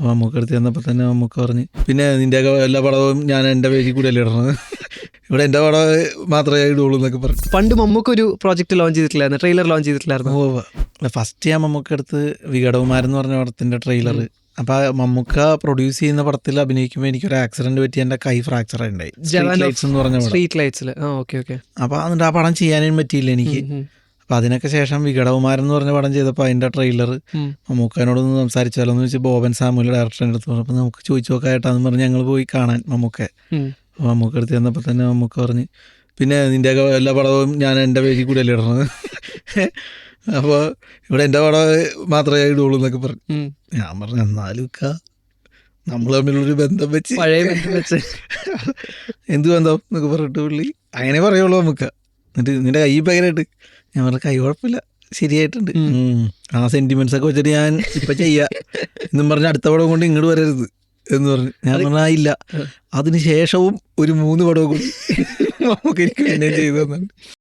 മമ്മൂക്ക എടുത്ത് ചെന്നപ്പോൾ തന്നെ മമ്മൂക്ക പറഞ്ഞ് പിന്നെ നിൻ്റെയൊക്കെ എല്ലാ പടവും ഞാൻ എൻ്റെ പേജിൽ കൂടെ അല്ലേ ഇടണത്, ഇവിടെ എൻ്റെ പടം മാത്രമേ ഇടുള്ളൂ എന്നൊക്കെ പറഞ്ഞു. പണ്ട് മമ്മൂക്ക ഒരു പ്രോജക്റ്റ് ലോഞ്ച് ചെയ്തിട്ടില്ലായിരുന്നു, ട്രെയിലർ ലോഞ്ച് ചെയ്തിട്ടില്ലായിരുന്നു. ഫസ്റ്റ് ഞാൻ മമ്മൂക്ക എടുത്ത് വികടകുമാരൻ എന്ന് പറഞ്ഞ പടത്തിൻ്റെ ട്രെയിലർ. അപ്പോൾ മമ്മൂക്ക പ്രൊഡ്യൂസ് ചെയ്യുന്ന പടത്തിൽ അഭിനയിക്കുമ്പോൾ എനിക്കൊരു ആക്സിഡന്റ് പറ്റി എൻ്റെ കൈ ഫ്രാക്ചർ ഉണ്ടായി. എന്ന് പറഞ്ഞ സ്ട്രീറ്റ് ലൈറ്റ്സിൽ. അപ്പോൾ എന്നിട്ട് ആ പടം ചെയ്യാനും പറ്റിയില്ല എനിക്ക്. അപ്പോൾ അതിനൊക്കെ ശേഷം വികടകുമാരൻ എന്ന് പറഞ്ഞ പടം ചെയ്തപ്പോൾ അതിൻ്റെ ട്രെയിലർ മമ്മൂക്കനോടൊന്ന് സംസാരിച്ചാലോ എന്ന് വെച്ച് ബോബൻ സാമുവൽ ഡയറക്ടറിൻ്റെ അടുത്ത് പറഞ്ഞു. അപ്പോൾ നമുക്ക് ചോദിച്ചു നോക്കായിട്ടാന്ന് പറഞ്ഞ് ഞങ്ങൾ പോയി കാണാൻ മമ്മൂക്ക. മമ്മൂക്ക എടുത്ത് ചെന്നപ്പോൾ തന്നെ മമ്മൂക്ക പറഞ്ഞ് പിന്നെ നിൻ്റെയൊക്കെ എല്ലാ പടവും ഞാൻ എൻ്റെ പേജിൽ കൂടെ അല്ലേ ഇടണത്, അപ്പോൾ ഇവിടെ എൻ്റെ പടം മാത്രമേ ഇടുള്ളൂ എന്നൊക്കെ പറഞ്ഞു. ഞാൻ പറഞ്ഞു എന്നാലും നമ്മൾ തമ്മിലുള്ളൊരു ബന്ധം വെച്ച് എന്ത് ബന്ധം എന്നൊക്കെ പറഞ്ഞിട്ട് പുള്ളി അങ്ങനെ പറയുള്ളൂ നമുക്ക്. എന്നിട്ട് നിൻ്റെ കൈ ഭയങ്കരമായിട്ട്. ഞാൻ പറഞ്ഞ കൈ കുഴപ്പമില്ല, ശരിയായിട്ടുണ്ട്, ആ സെൻറ്റിമെൻറ്റ്സ് ഒക്കെ വെച്ചിട്ട് ഞാൻ ഇപ്പം ചെയ്യാം എന്നും പറഞ്ഞ് അടുത്ത പടം കൊണ്ട് ഇങ്ങോട്ട് വരരുത് എന്ന് പറഞ്ഞു. ഞാൻ പറഞ്ഞില്ല. അതിന് ശേഷവും ഒരു 3 പടവും കൂടി നമുക്ക് എനിക്ക് പിന്നെ ചെയ്തു തന്നുണ്ട്.